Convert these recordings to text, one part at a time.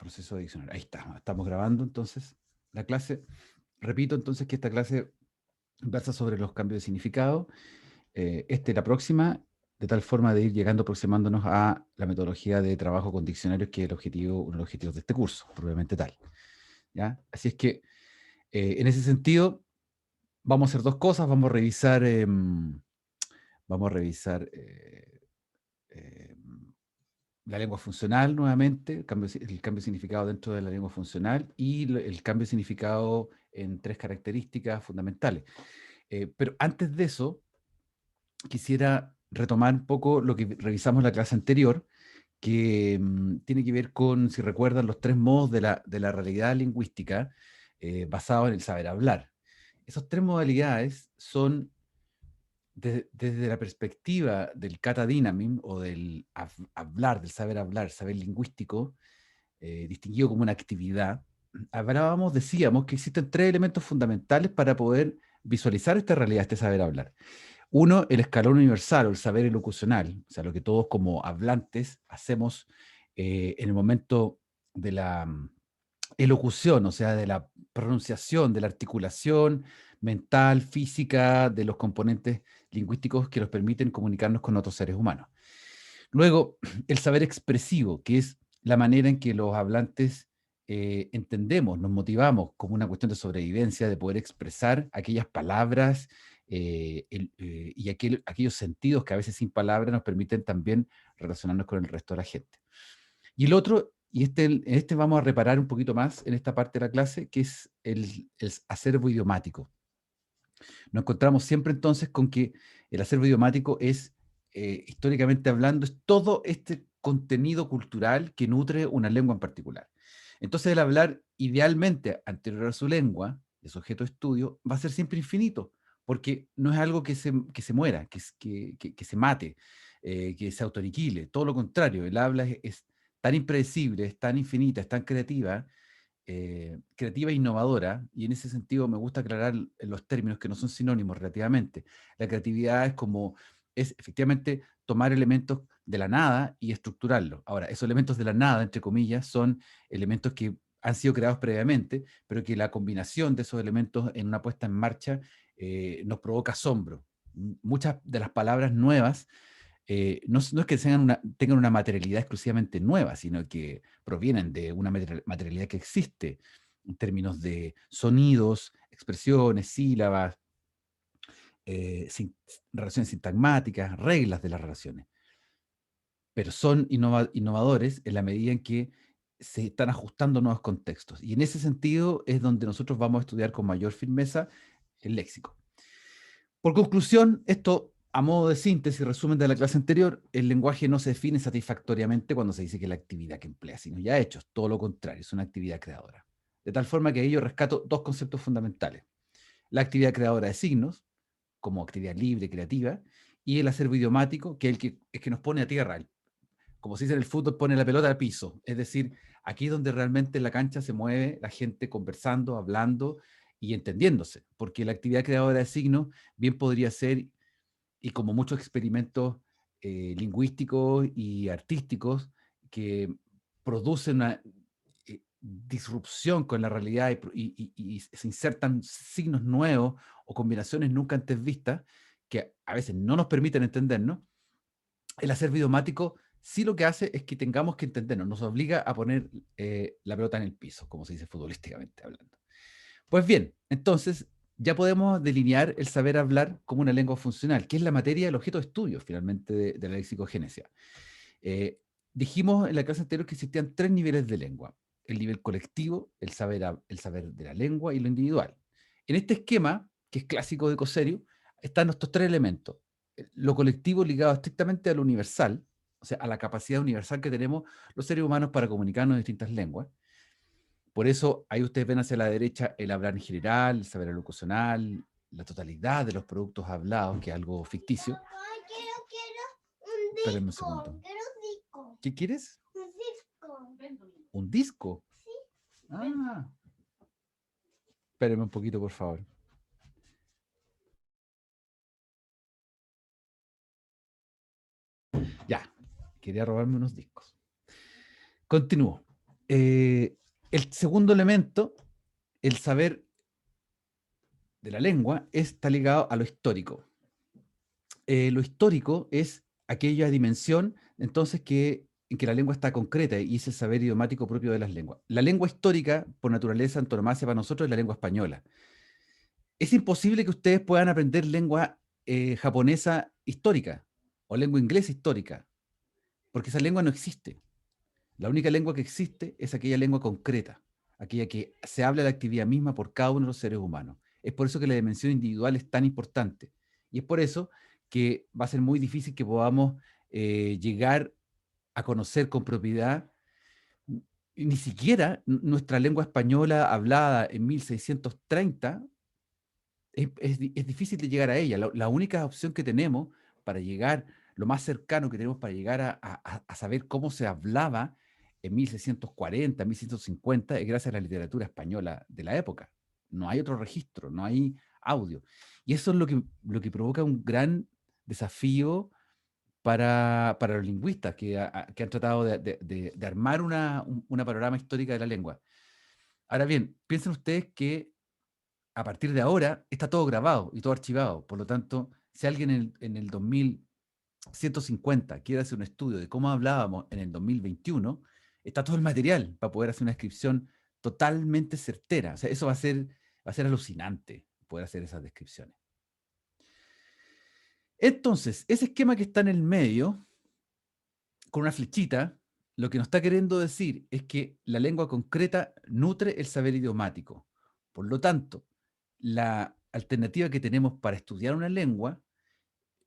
proceso de diccionario. Ahí está, estamos grabando entonces la clase. Repito entonces que esta clase versa sobre los cambios de significado. La próxima, de tal forma de ir llegando aproximándonos a la metodología de trabajo con diccionarios, que es uno de los objetivos de este curso, probablemente tal. ¿Ya? Así es que, en ese sentido, vamos a hacer dos cosas. Vamos a revisar la lengua funcional nuevamente, el cambio de significado dentro de la lengua funcional y el cambio de significado en tres características fundamentales. Pero antes de eso, quisiera retomar un poco lo que revisamos en la clase anterior, que tiene que ver con, si recuerdan, los tres modos de la realidad lingüística basados en el saber hablar. Esas tres modalidades son, desde la perspectiva del catadynamism o del hablar, del saber lingüístico, distinguido como una actividad, decíamos que existen tres elementos fundamentales para poder visualizar esta realidad, este saber hablar. Uno, el escalón universal o el saber elocucional, o sea, lo que todos como hablantes hacemos en el momento de la elocución, o sea, de la pronunciación, de la articulación mental, física, de los componentes lingüísticos que nos permiten comunicarnos con otros seres humanos. Luego, el saber expresivo, que es la manera en que los hablantes entendemos, nos motivamos como una cuestión de sobrevivencia, de poder expresar aquellas palabras y aquellos sentidos que a veces sin palabras nos permiten también relacionarnos con el resto de la gente. Y el otro, en este vamos a reparar un poquito más en esta parte de la clase, que es el acervo idiomático. Nos encontramos siempre entonces con que el acervo idiomático es, históricamente hablando, es todo este contenido cultural que nutre una lengua en particular. Entonces el hablar idealmente anterior a su lengua, de su objeto de estudio, va a ser siempre infinito, porque no es algo que se muera, que se mate, que se autoriquile. Todo lo contrario, el habla es tan impredecible, es tan infinita, es tan creativa e innovadora, y en ese sentido me gusta aclarar los términos que no son sinónimos relativamente. La creatividad es efectivamente tomar elementos de la nada y estructurarlos. Ahora, esos elementos de la nada, entre comillas, son elementos que han sido creados previamente, pero que la combinación de esos elementos en una puesta en marcha nos provoca asombro. Muchas de las palabras nuevas no es que tengan una materialidad exclusivamente nueva, sino que provienen de una materialidad que existe en términos de sonidos, expresiones, sílabas, eh, sin- relaciones sintagmáticas, reglas de las relaciones. Pero son innovadores en la medida en que se están ajustando a nuevos contextos. Y en ese sentido es donde nosotros vamos a estudiar con mayor firmeza el léxico. Por conclusión, esto, a modo de síntesis y resumen de la clase anterior, el lenguaje no se define satisfactoriamente cuando se dice que la actividad que emplea signos ya hechos, todo lo contrario, es una actividad creadora. De tal forma que ahí yo rescato dos conceptos fundamentales: la actividad creadora de signos, como actividad libre, creativa, y el acervo idiomático, que es que nos pone a tierra. Como se dice en el fútbol, pone la pelota al piso. Es decir, aquí es donde realmente en la cancha se mueve la gente conversando, hablando y entendiéndose, porque la actividad creadora de signos bien podría ser, y como muchos experimentos lingüísticos y artísticos que producen una disrupción con la realidad y se insertan signos nuevos o combinaciones nunca antes vistas que a veces no nos permiten entendernos. El acervo idiomático sí lo que hace es que tengamos que entendernos, nos obliga a poner la pelota en el piso, como se dice futbolísticamente hablando. Pues bien, entonces ya podemos delinear el saber hablar como una lengua funcional, que es la materia del objeto de estudio finalmente de la lexicogénesis. Eh, Dijimos en la clase anterior que existían tres niveles de lengua: el nivel colectivo, el saber de la lengua y lo individual. En este esquema, que es clásico de Coserio, están estos tres elementos: lo colectivo ligado estrictamente a lo universal, o sea, a la capacidad universal que tenemos los seres humanos para comunicarnos en distintas lenguas. Por eso ahí ustedes ven hacia la derecha el hablar en general, el saber locucional, la totalidad de los productos hablados, que es algo ficticio. Papá, quiero un Espérenme un disco. segundo. Quiero un disco. ¿Qué quieres? Un disco. ¿Un disco? Sí. Ah, espérenme un poquito, por favor. Ya, quería robarme unos discos. Continúo. El segundo elemento, el saber de la lengua, está ligado a lo histórico. Lo histórico es aquella dimensión, entonces, en que la lengua está concreta y es el saber idiomático propio de las lenguas. La lengua histórica, por naturaleza, antonomasia para nosotros, es la lengua española. Es imposible que ustedes puedan aprender lengua japonesa histórica o lengua inglesa histórica, porque esa lengua no existe. La única lengua que existe es aquella lengua concreta, aquella que se habla de la actividad misma por cada uno de los seres humanos. Es por eso que la dimensión individual es tan importante. Y es por eso que va a ser muy difícil que podamos llegar a conocer con propiedad ni siquiera nuestra lengua española hablada en 1630. Es difícil de llegar a ella. La única opción que tenemos para llegar, lo más cercano que tenemos para llegar a saber cómo se hablaba en 1640, 1650, es gracias a la literatura española de la época. No hay otro registro, no hay audio. Y eso es lo que provoca un gran desafío para los lingüistas que han tratado de armar una panorama histórica de la lengua. Ahora bien, piensen ustedes que a partir de ahora está todo grabado y todo archivado. Por lo tanto, si alguien en el 2150 quiere hacer un estudio de cómo hablábamos en el 2021, está todo el material para poder hacer una descripción totalmente certera. O sea, eso va a ser alucinante poder hacer esas descripciones. Entonces, ese esquema que está en el medio, con una flechita, lo que nos está queriendo decir es que la lengua concreta nutre el saber idiomático. Por lo tanto, la alternativa que tenemos para estudiar una lengua,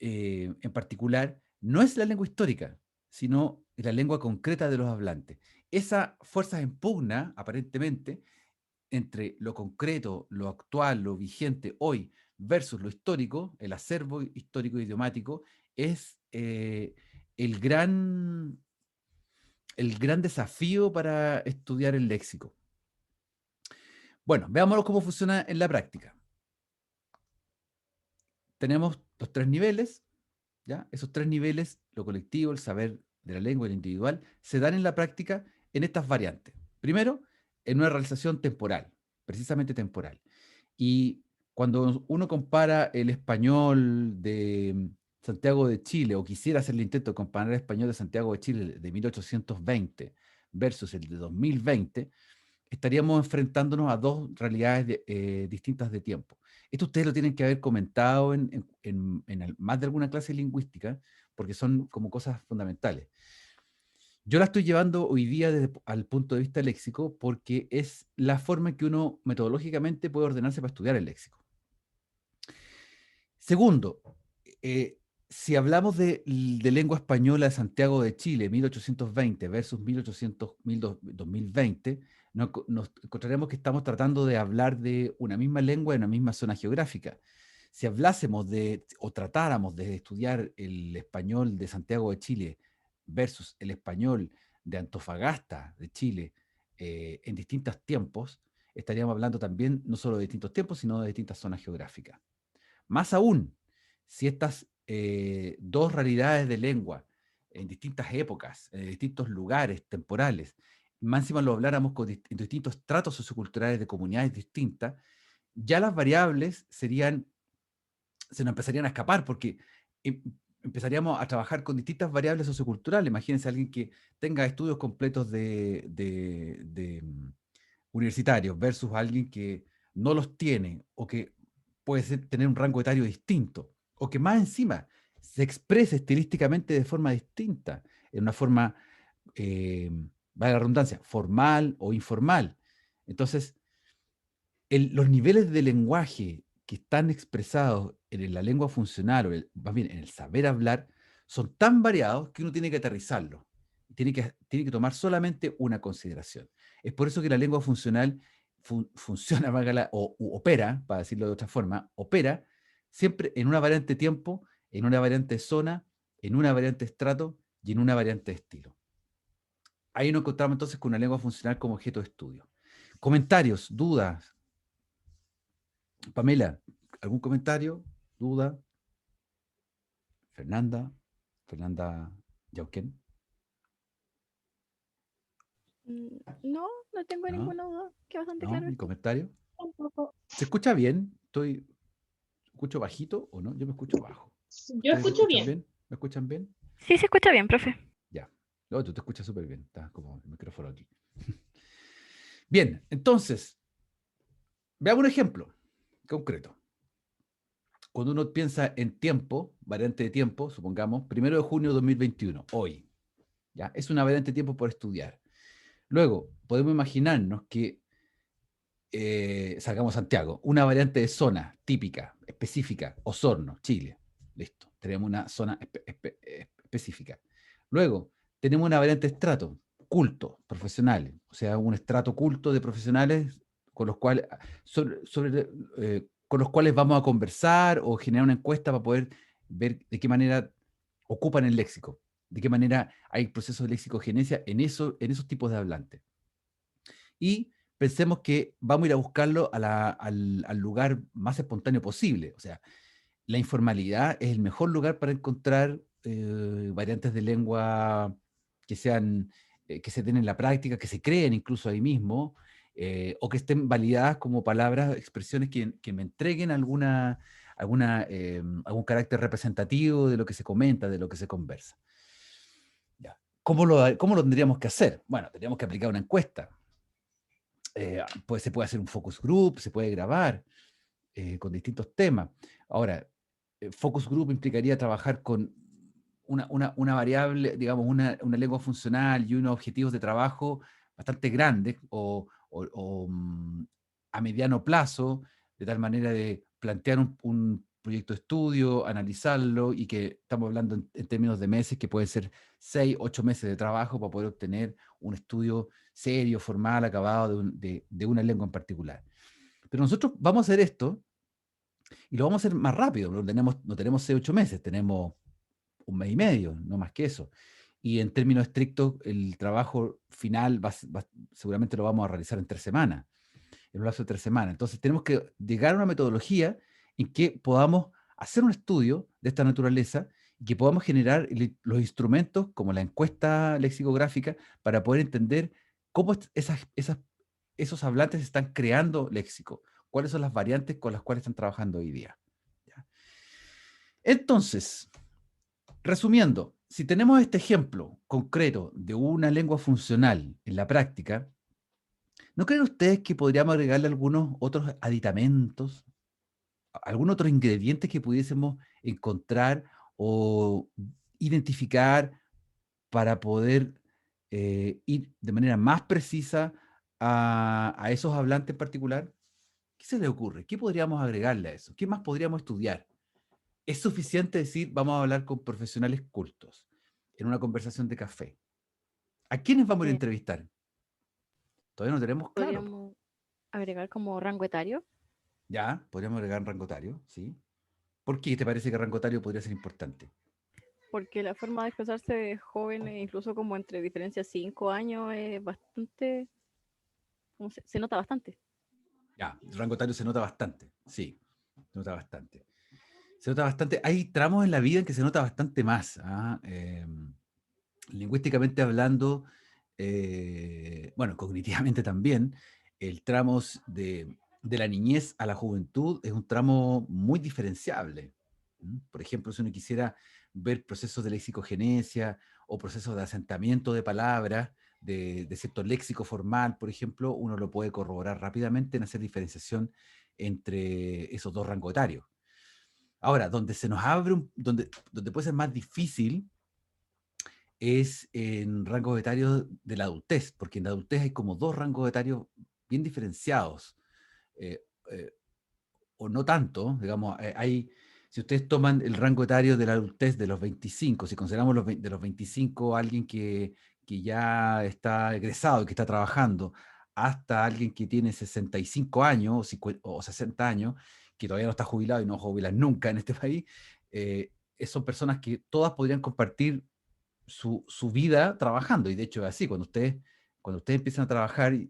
en particular, no es la lengua histórica, sino la lengua concreta de los hablantes. Esa fuerza en pugna, aparentemente, entre lo concreto, lo actual, lo vigente hoy, versus lo histórico, el acervo histórico idiomático, es el gran desafío para estudiar el léxico. Bueno, veámoslo cómo funciona en la práctica. Tenemos los 3 niveles, ¿ya? Esos 3 niveles, lo colectivo, el saber de la lengua y lo individual, se dan en la práctica en estas variantes. Primero, en una realización temporal, precisamente temporal. Y cuando uno compara el español de Santiago de Chile, o quisiera hacer el intento de comparar el español de Santiago de Chile de 1820 versus el de 2020, estaríamos enfrentándonos a dos realidades distintas de tiempo. Esto ustedes lo tienen que haber comentado en más de alguna clase lingüística, porque son como cosas fundamentales. Yo la estoy llevando hoy día desde al punto de vista léxico porque es la forma en que uno metodológicamente puede ordenarse para estudiar el léxico. Segundo, eh, si hablamos de lengua española de Santiago de Chile, 1820 versus 2020, nos encontraremos que estamos tratando de hablar de una misma lengua en una misma zona geográfica. Si hablásemos o tratáramos de estudiar el español de Santiago de Chile versus el español de Antofagasta de Chile en distintos tiempos, estaríamos hablando también no solo de distintos tiempos, sino de distintas zonas geográficas. Más aún, si estas dos realidades de lengua en distintas épocas, en distintos lugares temporales, más encima lo habláramos en distintos estratos socioculturales de comunidades distintas, ya las variables se nos empezarían a escapar porque em- empezaríamos a trabajar con distintas variables socioculturales. Imagínense alguien que tenga estudios completos universitarios versus alguien que no los tiene o que tener un rango etario distinto o que más encima se exprese estilísticamente de forma distinta, en una forma, eh, vale la redundancia, formal o informal. Entonces, los niveles de lenguaje que están expresados en la lengua funcional, o más bien en el saber hablar, son tan variados que uno tiene que aterrizarlo. Tiene que tomar solamente una consideración. Es por eso que la lengua funcional funciona, o opera, para decirlo de otra forma, opera siempre en una variante tiempo, en una variante zona, en una variante estrato y en una variante estilo. Ahí nos encontramos entonces con una lengua funcional como objeto de estudio. Comentarios, dudas. Pamela, ¿algún comentario? ¿Duda? Fernanda Yauquén. No, no tengo ¿No? ninguna duda. Que bastante ¿No? claro ¿Mi esto. comentario? Tampoco. ¿Se escucha bien? ¿Escucho bajito o no? Yo me escucho bajo. Yo ¿Ustedes se escucho escuchan bien. bien? ¿Me escuchan bien? Sí, se escucha bien, profe. Ya. No, tú te escuchas súper bien. Está como el micrófono aquí. Bien, entonces, veamos un ejemplo concreto. Cuando uno piensa en tiempo, variante de tiempo, supongamos, 1 de junio de 2021, hoy, ¿ya? Es una variante de tiempo por estudiar. Luego, podemos imaginarnos que salgamos Santiago, una variante de zona típica, específica, Osorno, Chile. Listo, tenemos una zona específica. Luego, tenemos una variante de estrato, culto, profesionales, o sea, un estrato culto de profesionales con los cuales, con los cuales vamos a conversar o generar una encuesta para poder ver de qué manera ocupan el léxico, de qué manera hay procesos de lexicogenesia en esos tipos de hablantes. Y pensemos que vamos a ir a buscarlo al lugar más espontáneo posible. O sea, la informalidad es el mejor lugar para encontrar variantes de lengua que sean, que se den en la práctica, que se creen incluso ahí mismo, o que estén validadas como palabras, expresiones que me entreguen algún carácter representativo de lo que se comenta, de lo que se conversa. Ya. ¿Cómo lo tendríamos que hacer? Bueno, tendríamos que aplicar una encuesta. Pues se puede hacer un focus group, se puede grabar con distintos temas. Ahora, focus group implicaría trabajar con una variable, digamos, una lengua funcional y unos objetivos de trabajo bastante grandes o a mediano plazo, de tal manera de plantear un proyecto de estudio, analizarlo y que estamos hablando en términos de meses, que pueden ser 6, 8 meses de trabajo para poder obtener un estudio serio, formal, acabado de una lengua en particular. Pero nosotros vamos a hacer esto y lo vamos a hacer más rápido. No tenemos 6, 8 meses, tenemos un mes y medio, no más que eso. Y en términos estrictos, el trabajo final seguramente lo vamos a realizar en 3 semanas, en un lapso de 3 semanas. Entonces tenemos que llegar a una metodología en que podamos hacer un estudio de esta naturaleza y que podamos generar los instrumentos como la encuesta lexicográfica para poder entender cómo esos hablantes están creando léxico, cuáles son las variantes con las cuales están trabajando hoy día. ¿Ya? Entonces, resumiendo, si tenemos este ejemplo concreto de una lengua funcional en la práctica, ¿no creen ustedes que podríamos agregarle algunos otros aditamentos, algún otro ingrediente que pudiésemos encontrar o identificar para poder ir de manera más precisa a esos hablantes en particular? ¿Qué se le ocurre? ¿Qué podríamos agregarle a eso? ¿Qué más podríamos estudiar? ¿Es suficiente decir, vamos a hablar con profesionales cultos en una conversación de café? ¿A quiénes vamos a ir a Eh, entrevistar? Todavía no tenemos claro. Podríamos agregar como rango etario, Ya, podríamos agregar rango etario, ¿sí? ¿Por qué te parece que rango etario podría ser importante? porque la forma de expresarse de jóvenes, incluso como entre diferencias 5 años, es bastante, se nota bastante. Ya, el rango etario se nota bastante, sí, se nota bastante. Se nota bastante. Hay tramos en la vida en que se nota bastante más. ¿Ah? Lingüísticamente hablando, bueno, cognitivamente también, el tramo de la niñez a la juventud es un tramo muy diferenciable. Por ejemplo, si uno quisiera ver procesos de lexicogenesia o procesos de asentamiento de palabras, de cierto léxico formal, por ejemplo, uno lo puede corroborar rápidamente en hacer diferenciación entre esos dos rangos etarios. Ahora, donde se nos abre, donde puede ser más difícil es en rangos etarios de la adultez, porque en la adultez hay como dos rangos etarios bien diferenciados, eh, eh, o no tanto, digamos, si ustedes toman el rango etario de la adultez de los 25, si consideramos de los 25 alguien que ya está egresado, que está trabajando, hasta alguien que tiene 65 años o 60 años, que todavía no está jubilado y no jubilan nunca en este país, son personas que todas podrían compartir su vida trabajando. Y de hecho es así, cuando ustedes empiezan a trabajar y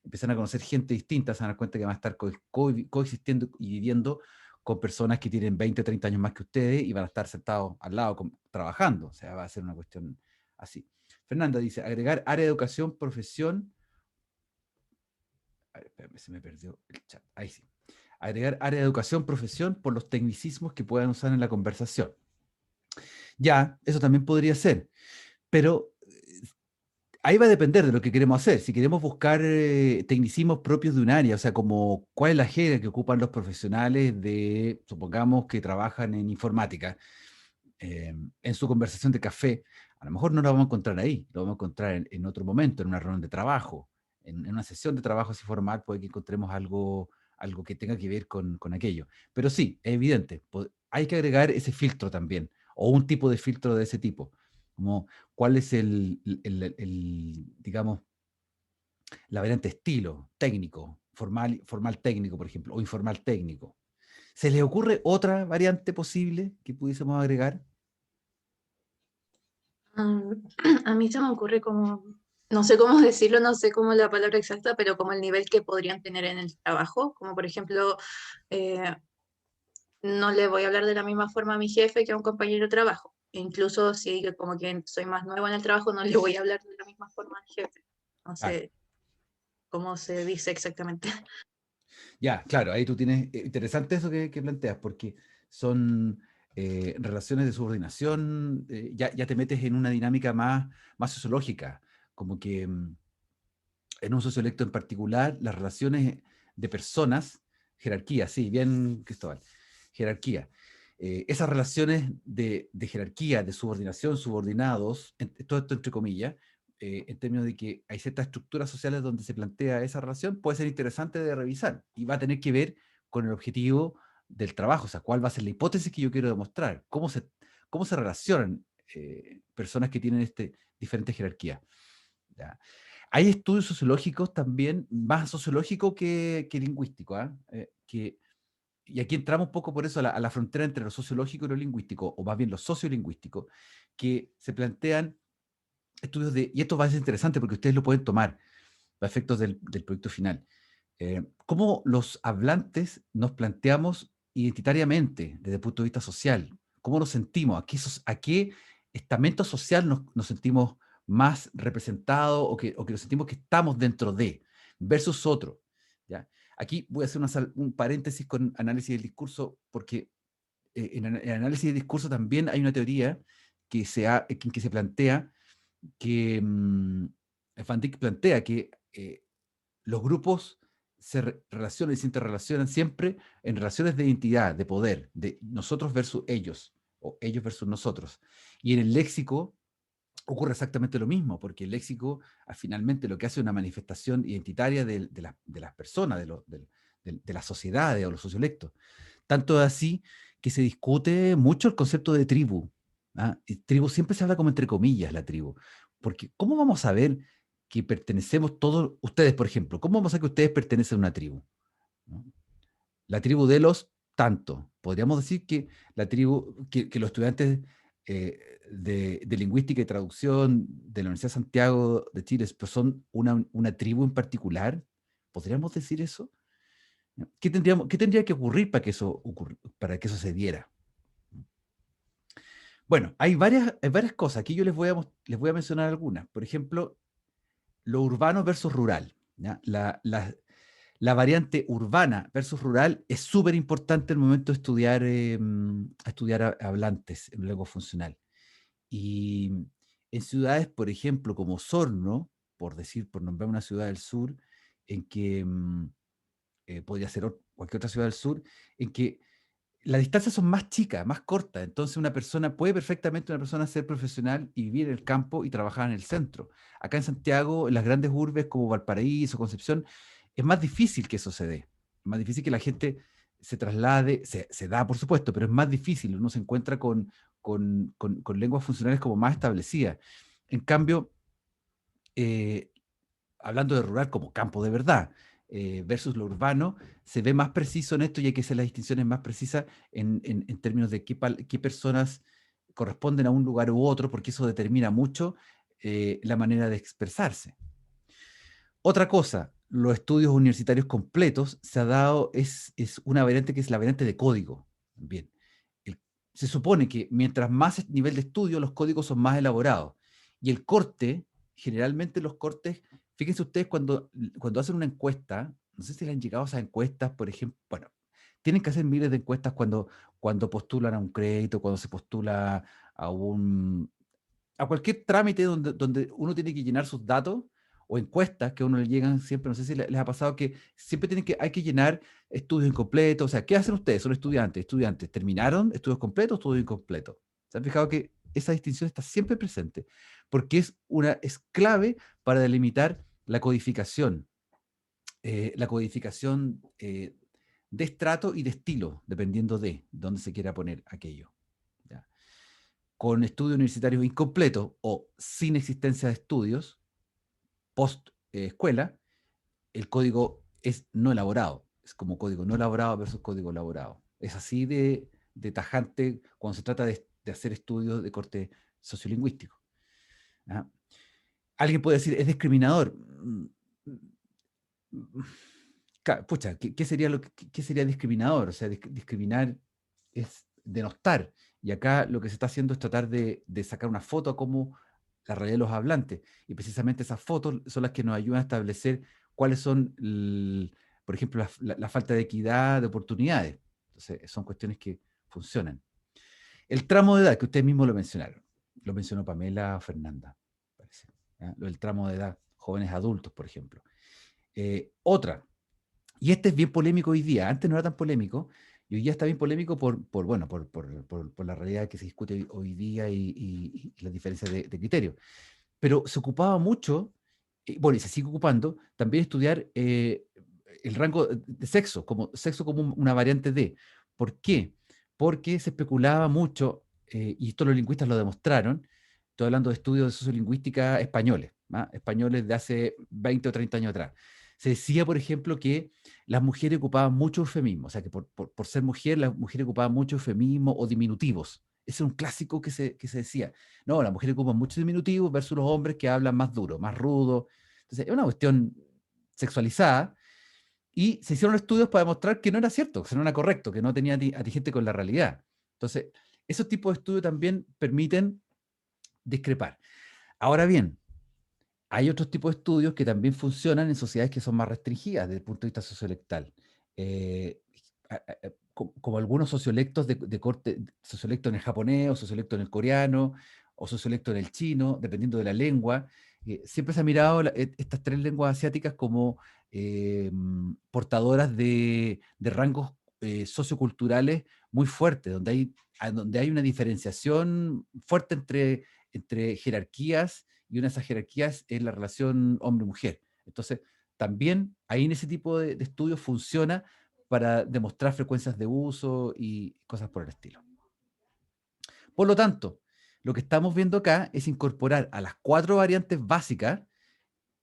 empiezan a conocer gente distinta, se van a dar cuenta que van a estar coexistiendo y viviendo con personas que tienen 20, 30 años más que ustedes y van a estar sentados al lado trabajando. O sea, va a ser una cuestión así. Fernanda dice, agregar área de educación, profesión. A ver, espérame, se me perdió el chat. Ahí sí. Agregar área de educación, profesión por los tecnicismos que puedan usar en la conversación. Ya, eso también podría ser. Pero ahí va a depender de lo que queremos hacer. Si queremos buscar tecnicismos propios de un área, o sea, como cuál es la jerga que ocupan los profesionales de, supongamos, que trabajan en informática, en su conversación de café, a lo mejor no lo vamos a encontrar ahí, lo vamos a encontrar en otro momento, en una reunión de trabajo, en una sesión de trabajo así formal, puede que encontremos algo que tenga que ver con aquello. Pero sí, es evidente, hay que agregar ese filtro también, o un tipo de filtro de ese tipo, como cuál es digamos, la variante estilo, técnico, formal técnico, por ejemplo, o informal técnico. ¿Se les ocurre otra variante posible que pudiésemos agregar? A mí se me ocurre como, no sé cómo decirlo, no sé cómo la palabra exacta, pero como el nivel que podrían tener en el trabajo, como por ejemplo, eh, no le voy a hablar de la misma forma a mi jefe que a un compañero de trabajo. Incluso si como que soy más nuevo en el trabajo, no le voy a hablar de la misma forma al jefe. No Claro. sé cómo se dice exactamente. Ya, claro, ahí tú tienes, interesante eso que planteas, porque son relaciones de subordinación, ya te metes en una dinámica más sociológica, como que en un sociolecto en particular, las relaciones de personas, jerarquía, sí, bien, Cristóbal, jerarquía. Esas relaciones de jerarquía, de subordinación, subordinados, todo esto entre comillas, en términos de que hay ciertas estructuras sociales donde se plantea esa relación, puede ser interesante de revisar y va a tener que ver con el objetivo del trabajo, o sea, cuál va a ser la hipótesis que yo quiero demostrar, cómo se relacionan personas que tienen diferentes jerarquías. ¿Ya? Hay estudios sociológicos también, más sociológicos que lingüísticos, ¿ah? Y aquí entramos un poco por eso a la frontera entre lo sociológico y lo lingüístico, o más bien lo sociolingüístico, que se plantean estudios y esto va a ser interesante porque ustedes lo pueden tomar a efectos del proyecto final. Cómo los hablantes nos planteamos identitariamente desde el punto de vista social, cómo nos sentimos, a qué estamento social nos sentimos más representados o que nos sentimos que estamos dentro de, versus otro. ¿Ya? Aquí voy a hacer un paréntesis con análisis del discurso, porque en análisis del discurso también hay una teoría que se plantea que Van Dijk plantea que los grupos relacionan y se interrelacionan siempre en relaciones de identidad, de poder, de nosotros versus ellos, o ellos versus nosotros. Y en el léxico ocurre exactamente lo mismo, porque el léxico finalmente lo que hace es una manifestación identitaria de las personas, de las sociedades o los sociolectos. Tanto así que se discute mucho el concepto de tribu. ¿Ah? Y tribu siempre se habla como entre comillas, la tribu. Porque ¿cómo vamos a saber que pertenecemos todos, ustedes por ejemplo, cómo vamos a saber que ustedes pertenecen a una tribu? ¿No? La tribu de los tanto. Podríamos decir que la tribu, que los estudiantes de lingüística y traducción de la Universidad de Santiago de Chile pues son una tribu en particular. ¿Podríamos decir eso? ¿Qué tendría que ocurrir para que eso se diera? Bueno, hay varias cosas. Aquí yo les voy a mencionar algunas. Por ejemplo, lo urbano versus rural. ¿Ya? La variante urbana versus rural es súper importante en el momento de estudiar hablantes en lengua funcional. Y en ciudades, por ejemplo, como Osorno, por nombrar una ciudad del sur, en que podría ser cualquier otra ciudad del sur, en que las distancias son más chicas, más cortas. Entonces puede perfectamente una persona ser profesional y vivir en el campo y trabajar en el centro. Acá en Santiago, en las grandes urbes como Valparaíso, Concepción, es más difícil que eso se dé. Es más difícil que la gente se traslade, se da por supuesto, pero es más difícil. Uno se encuentra con lenguas funcionales como más establecidas. En cambio, eh, hablando de rural como campo de verdad, versus lo urbano, se ve más preciso en esto y hay que hacer las distinciones más precisas en términos de qué personas corresponden a un lugar u otro, porque eso determina mucho la manera de expresarse. Otra cosa, los estudios universitarios completos se ha dado, es una variante que es la variante de código. Bien, se supone que mientras más nivel de estudio, los códigos son más elaborados. Y el corte, generalmente los cortes, fíjense ustedes cuando hacen una encuesta, no sé si le han llegado a esas encuestas, por ejemplo, bueno, tienen que hacer miles de encuestas cuando postulan a un crédito, cuando se postula a cualquier trámite donde uno tiene que llenar sus datos o encuestas que a uno le llegan siempre, no sé si les ha pasado que siempre hay que llenar estudios incompletos, o sea, ¿qué hacen ustedes? Son estudiantes, ¿terminaron estudios completos o estudios incompletos? ¿Se han fijado que esa distinción está siempre presente? Porque es clave para delimitar la codificación de estrato y de estilo, dependiendo de dónde se quiera poner aquello. ¿Ya? Con estudios universitarios incompletos o sin existencia de estudios, post escuela, el código es no elaborado. Es como código no elaborado versus código elaborado. Es así de tajante cuando se trata de hacer estudios de corte sociolingüístico. ¿Ah? Alguien puede decir, es discriminador. Pucha, ¿qué sería discriminador? O sea, discriminar es denostar. Y acá lo que se está haciendo es tratar de sacar una foto a cómo la realidad de los hablantes. Y precisamente esas fotos son las que nos ayudan a establecer cuáles son, por ejemplo, la falta de equidad de oportunidades. Entonces, son cuestiones que funcionan. El tramo de edad, que ustedes mismos lo mencionaron. Lo mencionó Pamela Fernanda, parece. ¿Ya? Lo del tramo de edad, jóvenes adultos, por ejemplo. Otra, y este es bien polémico hoy día, antes no era tan polémico, y hoy día está bien polémico por la realidad que se discute hoy día y las diferencias de criterio. Pero se ocupaba mucho, bueno, y se sigue ocupando, también estudiar el rango de sexo como una variante de. ¿Por qué? Porque se especulaba mucho, y esto los lingüistas lo demostraron, estoy hablando de estudios de sociolingüística españoles, españoles de hace 20 o 30 años atrás. Se decía, por ejemplo, que las mujeres ocupaban mucho eufemismo, o sea, que por ser mujer, las mujeres ocupaban mucho eufemismo o diminutivos. Ese es un clásico que se decía. No, las mujeres ocupan muchos diminutivos versus los hombres que hablan más duro, más rudo. Entonces, es una cuestión sexualizada. Y se hicieron estudios para demostrar que no era cierto, que no era correcto, que no tenía atingente con la realidad. Entonces, esos tipos de estudios también permiten discrepar. Ahora bien, hay otros tipos de estudios que también funcionan en sociedades que son más restringidas desde el punto de vista sociolectal. Eh, como algunos sociolectos de corte, sociolecto en el japonés, o sociolecto en el coreano, o sociolecto en el chino, dependiendo de la lengua. Siempre se ha mirado estas tres lenguas asiáticas como portadoras de rangos socioculturales muy fuertes, donde hay una diferenciación fuerte entre jerarquías, y una de esas jerarquías es la relación hombre-mujer. Entonces, también ahí en ese tipo de estudios funciona para demostrar frecuencias de uso y cosas por el estilo. Por lo tanto, lo que estamos viendo acá es incorporar a las 4 variantes básicas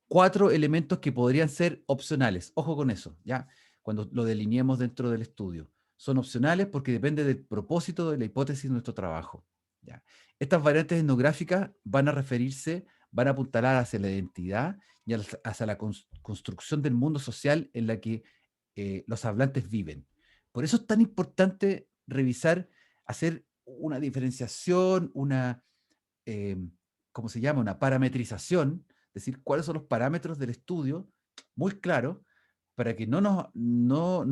4 elementos que podrían ser opcionales. Ojo con eso, ¿ya? Cuando lo delineemos dentro del estudio. Son opcionales porque depende del propósito de la hipótesis de nuestro trabajo. ¿Ya? Estas variantes etnográficas van a apuntalar hacia la identidad y hacia la construcción del mundo social en la que los hablantes viven. Por eso es tan importante revisar, hacer una diferenciación, eh, ¿cómo se llama? Una parametrización, decir cuáles son los parámetros del estudio, muy claro, para que no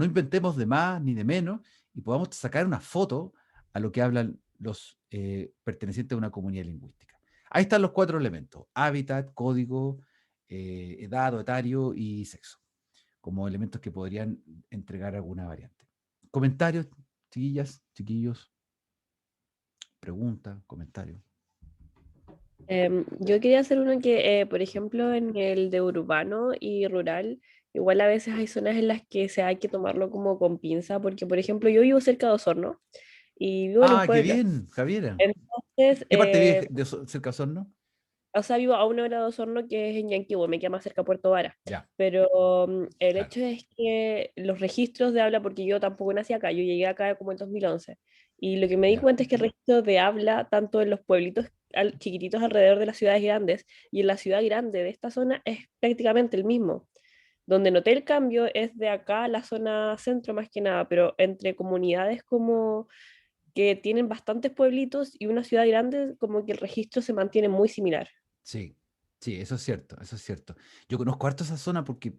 inventemos de más ni de menos y podamos sacar una foto a lo que hablan los pertenecientes a una comunidad lingüística. Ahí están los 4 elementos: hábitat, código, edad o etario y sexo, como elementos que podrían entregar alguna variante. Comentarios, chiquillas, chiquillos, pregunta, comentario. Yo quería hacer uno que, por ejemplo, en el de urbano y rural, igual a veces hay zonas en las que hay que tomarlo como con pinza, porque, por ejemplo, yo vivo cerca de Osorno y vivo en un Qué pueblo. bien, Javiera. Entonces, ¿Qué parte vive cerca de Osorno? o sea, vivo a 1 hora de Osorno, que es en Yanquihue, me queda más cerca Puerto Vara. Ya, Pero el claro. hecho es que los registros de habla, porque yo tampoco nací acá, yo llegué acá como en 2011, y lo que me di Ya. cuenta es que el registro de habla, tanto en los pueblitos chiquititos alrededor de las ciudades grandes y en la ciudad grande de esta zona, es prácticamente el mismo. Donde noté el cambio es de acá a la zona centro más que nada, pero entre comunidades como que tienen bastantes pueblitos y una ciudad grande, como que el registro se mantiene muy similar. Sí, sí, eso es cierto, eso es cierto. Yo conozco harto esa zona porque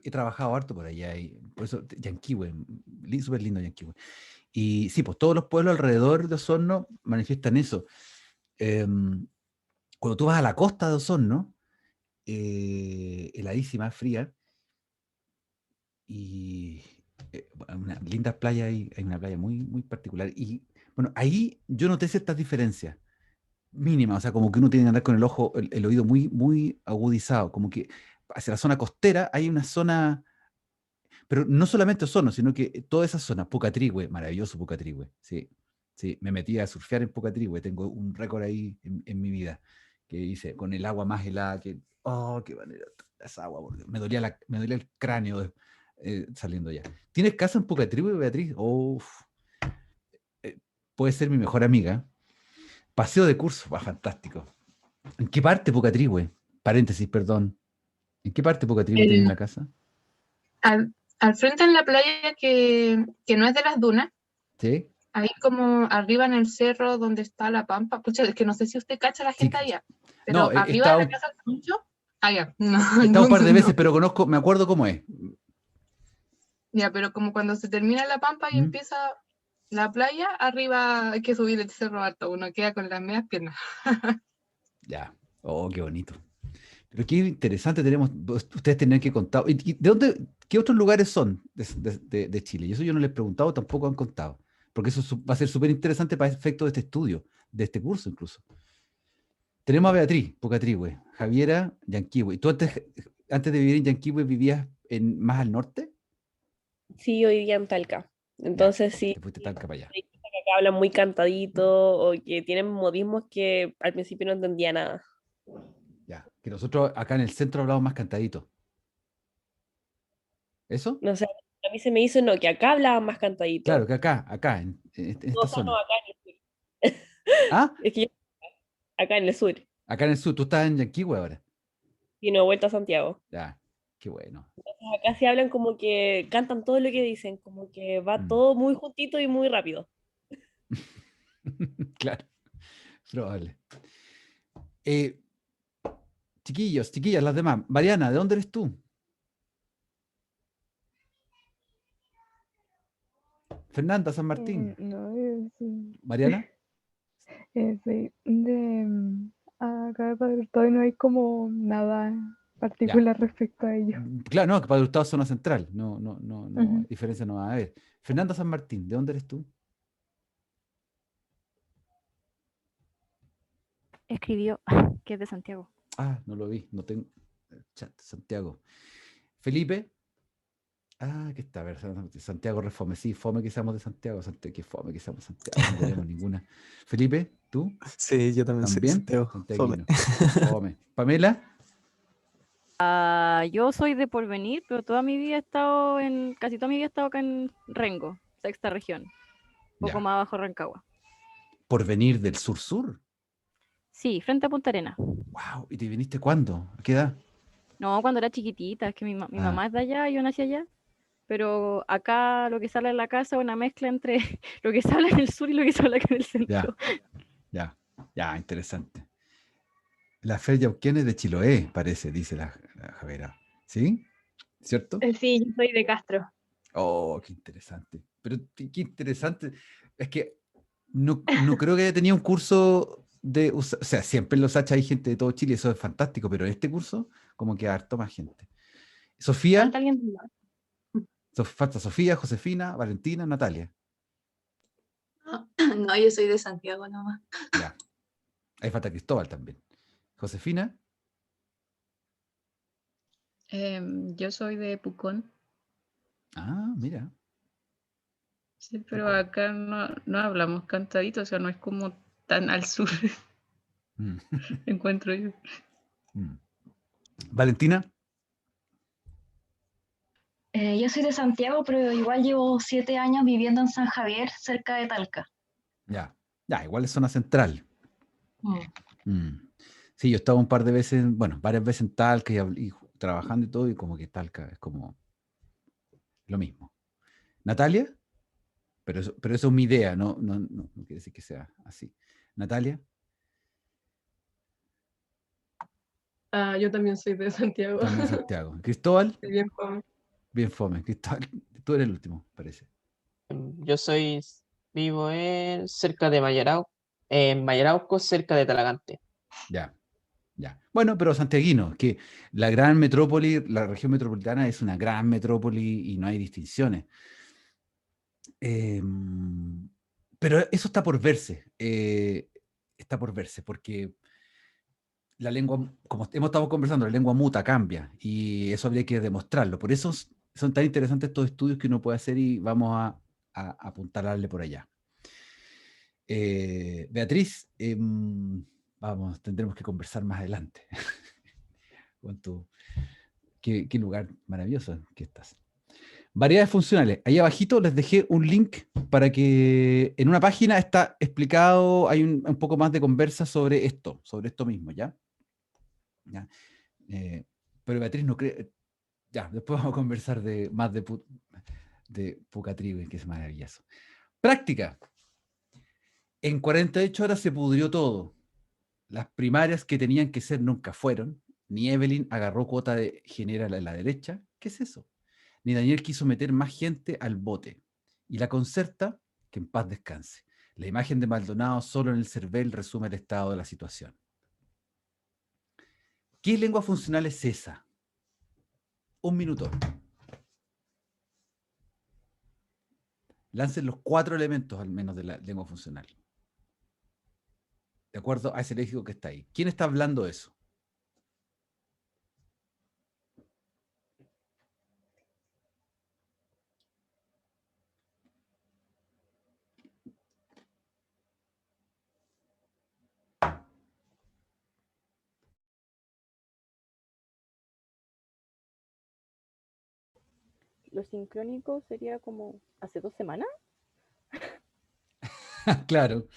he trabajado harto por allá, y por eso Yanquihue, súper lindo Yanquihue. Y sí, pues todos los pueblos alrededor de Osorno manifiestan eso. Em, Cuando tú vas a la costa de Osorno, heladísima, fría, y bueno, una linda playa, hay una playa muy, muy particular. Y bueno, ahí yo noté ciertas diferencias mínimas, o sea, como que uno tiene que andar con el ojo, el oído muy, muy agudizado, como que hacia la zona costera hay una zona, pero no solamente Osorno, sino que toda esa zona, Pucatrihue, maravilloso Pucatrihue, sí, sí, me metí a surfear en Pucatrihue, tengo un récord ahí en mi vida, que hice con el agua más helada, que, oh, qué manera, esa agua, por Dios, me dolía el cráneo saliendo ya. ¿Tienes casa en Pucatrihue, Beatriz? Uf, puede ser mi mejor amiga. Paseo de curso, va, fantástico. ¿En qué parte Pucatrihue? Paréntesis, perdón. ¿En qué parte Pucatrihue El- tienen la casa? al frente en la playa que no es de las dunas, ¿Sí? ahí como arriba en el cerro donde está la pampa. Pucha, es que no sé si usted cacha a la Sí. gente allá, No, pero he arriba de la estado, casa del Pancho, allá. No, he estado un par de entonces veces, no. pero conozco, me acuerdo cómo es. Ya, pero como cuando se termina la pampa y ¿Mm? empieza la playa, arriba hay que subir el cerro harto, uno queda con las medias piernas. Ya. Oh, qué bonito. Pero qué interesante tenemos. Ustedes tienen que contar. ¿Y de dónde, qué otros lugares son de Chile? Y eso yo no les he preguntado, tampoco han contado. Porque eso va a ser súper interesante para efecto de este estudio, de este curso incluso. Tenemos a Beatriz, Pucatrihue, Javiera, Yanquihue. ¿Y tú antes de vivir en Yanquihue vivías más al norte? Sí, hoy día en Talca. Ya, Entonces sí, te fuiste Talca para allá. hay gente que acá hablan muy cantadito o que tienen modismos que al principio no entendía nada. Ya, que nosotros acá en el centro hablamos más cantadito. ¿Eso? No sé, a mí se me hizo no, que acá hablaban más cantadito. Claro, que acá, en No, esta o sea, no, zona. acá en el sur. Ah, Es que yo acá en el sur, acá en el sur, tú estás en Yanquihue ahora. y no he vuelto a Santiago. Ya, qué bueno. Acá se hablan como que cantan todo lo que dicen, como que va Mm. todo muy juntito y muy rápido. Claro, probable. Eh, Chiquillos, chiquillas, las demás. Mariana, ¿de dónde eres tú? Fernanda, San Martín. No, Mariana. soy de acá de Padre Hurtado y no hay como nada Ya. particular respecto a ello. Claro, no, que para Hurtado es zona central. No, no, no, no, Ujú. diferencia no va a haber. Fernanda San Martín, ¿de dónde eres tú? Escribió que es de Santiago. Ah, no lo vi, no tengo chat, Santiago. Felipe. Ah, que está, a ver, Santiago Refome. Sí, fome que seamos de Santiago. Que fome que seamos de Santiago. No tenemos ninguna. Felipe, ¿tú? Sí, yo también soy de ¿También? Santiago. Fome. Santiaguino. Fome. Pamela. Yo soy de Porvenir, pero casi toda mi vida he estado acá en Rengo, sexta región, poco Ya. más abajo Rancagua. Por venir del sur-sur. Sí, frente a Punta Arenas. Wow. ¿Y te viniste cuándo? ¿A qué edad? No, cuando era chiquitita, es que mi Ah. mamá es de allá y yo nací allá. Pero acá lo que sale en la casa es una mezcla entre lo que se habla en el sur y lo que se habla acá en el centro. Ya, interesante. La Fer Yauquén es de Chiloé, parece, dice la Javera. ¿Sí? ¿Cierto? Sí, yo soy de Castro. Oh, qué interesante. Pero qué interesante. Es que no creo que haya tenido un curso de... O sea, siempre en los H hay gente de todo Chile, eso es fantástico, pero en este curso como que harto más gente. Sofía, ¿Falta alguien más? falta Sofía, Josefina, Valentina, Natalia. No, yo soy de Santiago nomás. Ya. Ahí falta Cristóbal también. Josefina. Yo soy de Pucón, Ah, mira. sí, pero acá no hablamos cantadito, o sea, no es como tan al sur, Mm. encuentro yo. Mm. Valentina. Yo soy de Santiago, pero igual llevo 7 años viviendo en San Javier, cerca de Talca. Ya, igual es zona central. Mm. Mm. Sí, yo he estado un par de veces, bueno, varias veces en Talca y trabajando y todo, y como que Talca es como lo mismo. Natalia, pero eso es mi idea, no quiere decir que sea así. Natalia. Yo también soy de Santiago. También de Santiago. Cristóbal, Soy bien fome. bien fome. Cristóbal, tú eres el último, parece. Yo vivo cerca de en Mayarauco, cerca de Talagante. Ya, ya. Bueno, pero santiaguino, que la gran metrópoli, la región metropolitana es una gran metrópoli y no hay distinciones. Pero eso está por verse. Está por verse, porque la lengua, como hemos estado conversando, la lengua muta, cambia, y eso habría que demostrarlo. Por eso son tan interesantes estos estudios que uno puede hacer y vamos a apuntalarle por allá. Beatriz, vamos, tendremos que conversar más adelante. Con qué lugar maravilloso que estás. Variedades funcionales. Ahí abajito les dejé un link para que en una página está explicado, hay un poco más de conversa sobre esto mismo, ¿ya? ¿Ya? Pero Beatriz no cree... Ya, después vamos a conversar más de Pucatribe, que es maravilloso. Práctica. En 48 horas se pudrió todo. Las primarias que tenían que ser nunca fueron. Ni Evelyn agarró cuota de general a la derecha. ¿Qué es eso? Ni Daniel quiso meter más gente al bote. Y la Concerta, que en paz descanse. La imagen de Maldonado solo en el CERVEL resume el estado de la situación. ¿Qué lengua funcional es esa? 1 minuto. Lancen los 4 elementos al menos de la lengua funcional. De acuerdo a ese léxico que está ahí. ¿Quién está hablando eso? Lo sincrónico sería como hace 2 semanas. Claro.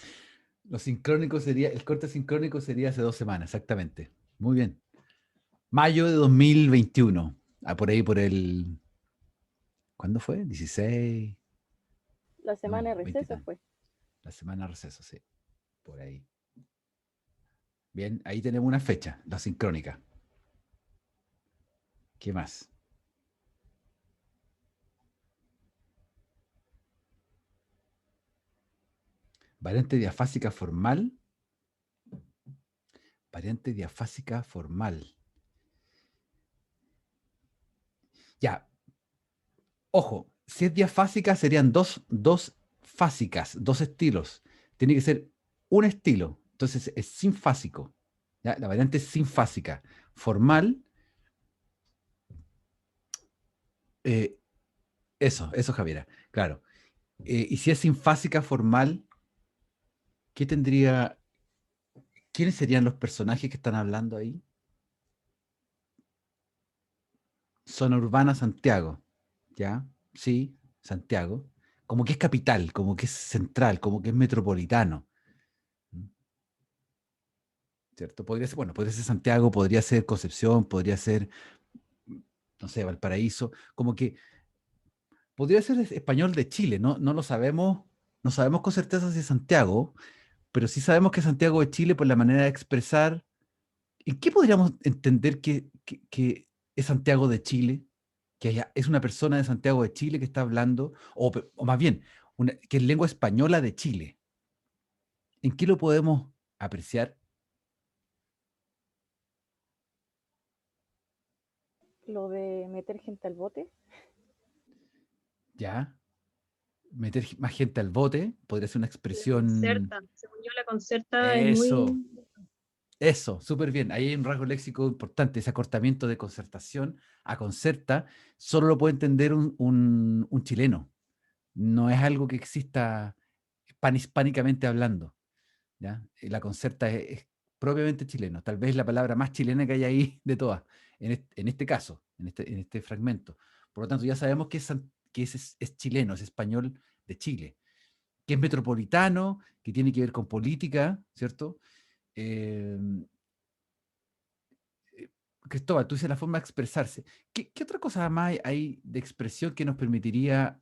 Lo sincrónico sería, el corte sincrónico sería hace 2 semanas, exactamente. Muy bien. Mayo de 2021. Por ahí por el... ¿Cuándo fue? 16. La semana No, de 20 y receso tanto. fue. La semana de receso, sí. Por ahí. Bien, ahí tenemos una fecha, la sincrónica. ¿Qué más? Variante diafásica formal. Variante diafásica formal. Ya. Ojo, si es diafásica serían dos fásicas, 2 estilos. Tiene que ser un estilo. Entonces es sinfásico. ¿Ya? La variante es sinfásica. Formal. Eso, Javiera. Claro. Y si es sinfásica formal, ¿qué tendría? ¿Quiénes serían los personajes que están hablando ahí? Zona urbana Santiago. ¿Ya? Sí, Santiago. Como que es capital, como que es central, como que es metropolitano. ¿Cierto? Podría ser, bueno, podría ser Santiago, podría ser Concepción, podría ser, no sé, Valparaíso, como que podría ser español de Chile, no lo sabemos, no sabemos con certeza si es Santiago, pero sí sabemos que es Santiago de Chile por la manera de expresar. ¿En qué podríamos entender que es Santiago de Chile? Es una persona de Santiago de Chile que está hablando, o más bien, que es lengua española de Chile. ¿En qué lo podemos apreciar? Lo de meter gente al bote. ¿Ya? Meter más gente al bote, podría ser una La expresión. Concerta. Según yo, la Concerta es muy... Eso, súper bien. Ahí hay un rasgo léxico importante, ese acortamiento de concertación a concerta, solo lo puede entender un chileno. No es algo que exista panhispánicamente hablando, ¿ya? La concerta es propiamente chileno, tal vez la palabra más chilena que hay ahí de todas, en este caso, en este fragmento. Por lo tanto, ya sabemos que es chileno, es español de Chile, que es metropolitano, que tiene que ver con política, ¿cierto? Cristóbal, tú dices la forma de expresarse. ¿Qué otra cosa más hay de expresión que nos permitiría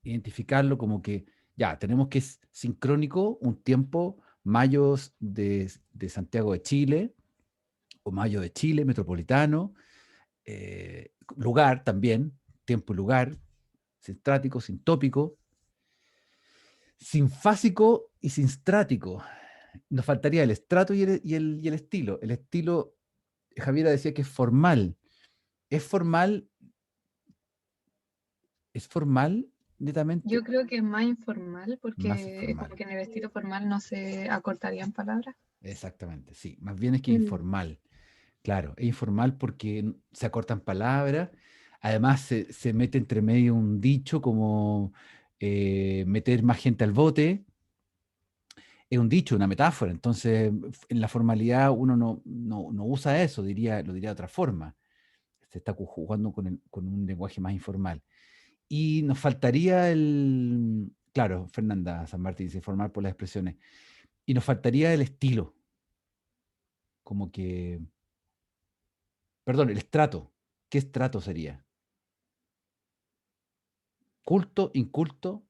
identificarlo como que ya tenemos que es sincrónico un tiempo, mayos de Santiago de Chile, Mayo de Chile, metropolitano, lugar también, tiempo y lugar, sintrático, sintópico, sinfásico y sinstrático. Nos faltaría el estrato y el estilo. El estilo, Javiera decía que es formal. ¿Es formal netamente? Yo creo que es más informal Más porque informal. como que en el estilo formal no se acortarían palabras. Exactamente, sí. Más bien es que Mm. informal. Claro, es informal porque se acortan palabras. Además, se mete entre medio un dicho como meter más gente al bote. Es un dicho, una metáfora. Entonces, en la formalidad uno no usa eso, lo diría de otra forma. Se está jugando con un lenguaje más informal. Y nos faltaría claro, Fernanda San Martín dice formal por las expresiones. Y nos faltaría el estilo. Como que, perdón, el estrato. ¿Qué estrato sería? ¿Culto, inculto?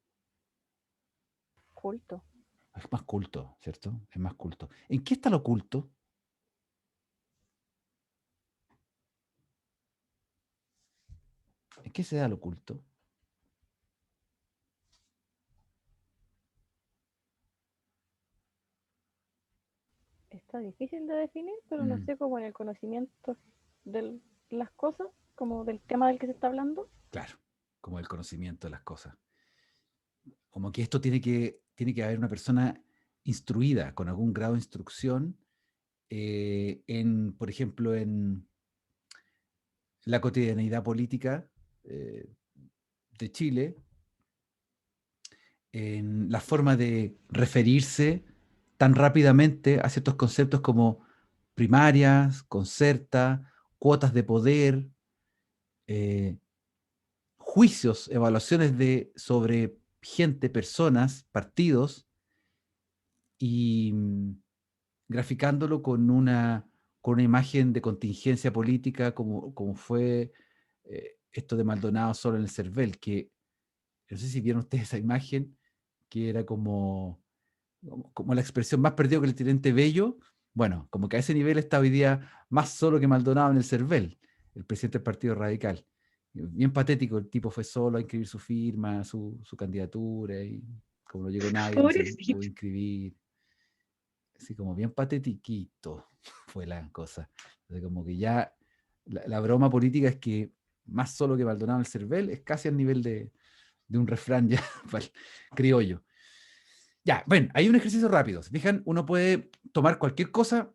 Culto. Es más culto, ¿cierto? Es más culto. ¿En qué está lo culto? ¿En qué se da lo culto? Está difícil de definir, pero no sé, como en el conocimiento de las cosas, como del tema del que se está hablando. Claro, como el conocimiento de las cosas. Como que esto tiene que haber una persona instruida, con algún grado de instrucción, por ejemplo, en la cotidianidad política de Chile, en la forma de referirse tan rápidamente a ciertos conceptos como primarias, concerta, cuotas de poder, juicios, evaluaciones sobre gente, personas, partidos, y graficándolo con una imagen de contingencia política, como fue esto de Maldonado solo en el CERVEL, que no sé si vieron ustedes esa imagen, que era como la expresión más perdido que el teniente Bello. Bueno, como que a ese nivel está hoy día más solo que Maldonado en el CERVEL, el presidente del Partido Radical. Bien patético, el tipo fue solo a inscribir su firma, su candidatura, y como no llegó nadie, no se Pobrecito. pudo inscribir. Así como bien patetiquito fue la cosa. Entonces, como que ya la broma política es que más solo que Maldonado en el CERVEL es casi al nivel de un refrán ya criollo. Ya, bueno, hay un ejercicio rápido. ¿Se fijan? Uno puede tomar cualquier cosa,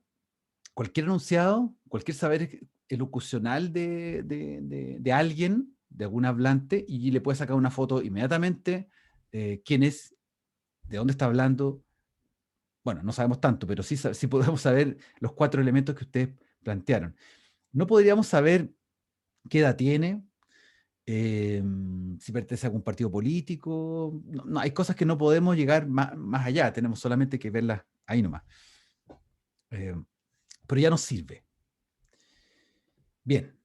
cualquier enunciado, cualquier saber elocucional de alguien, de algún hablante, y le puede sacar una foto inmediatamente, quién es, de dónde está hablando. Bueno, no sabemos tanto, pero sí podemos saber los 4 elementos que ustedes plantearon. No podríamos saber qué edad tiene, si pertenece a algún partido político. No, hay cosas que no podemos llegar más allá, tenemos solamente que verlas ahí nomás. Pero ya nos sirve. Bien.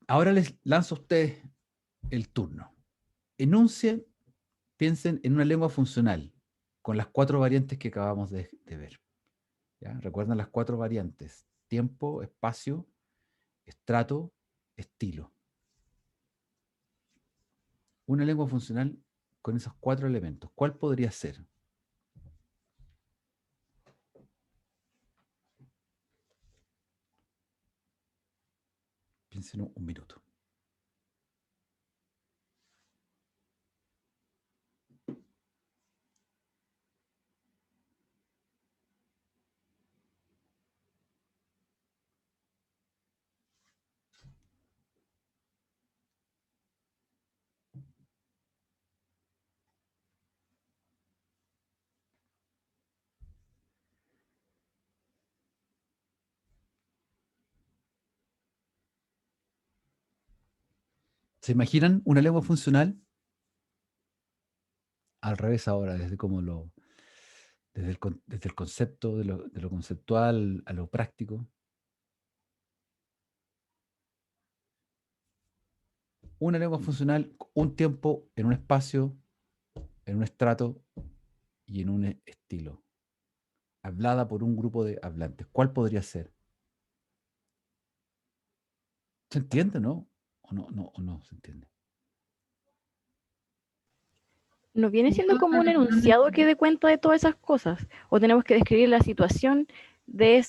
Ahora les lanzo a ustedes el turno. Enuncien, piensen en una lengua funcional, con las 4 variantes que acabamos de ver. ¿Ya? Recuerden las 4 variantes: tiempo, espacio, estrato, estilo. Una lengua funcional con esos 4 elementos. ¿Cuál podría ser? Piensen un minuto. ¿Se imaginan una lengua funcional? Al revés ahora, desde el concepto, de lo conceptual a lo práctico. Una lengua funcional, un tiempo, en un espacio, en un estrato y en un estilo. Hablada por un grupo de hablantes. ¿Cuál podría ser? ¿Se entiende, no? ¿O no se entiende? ¿No viene siendo Yo como un hasta que no lo enunciado que entendí. dé cuenta de todas esas cosas? ¿O tenemos que describir la situación de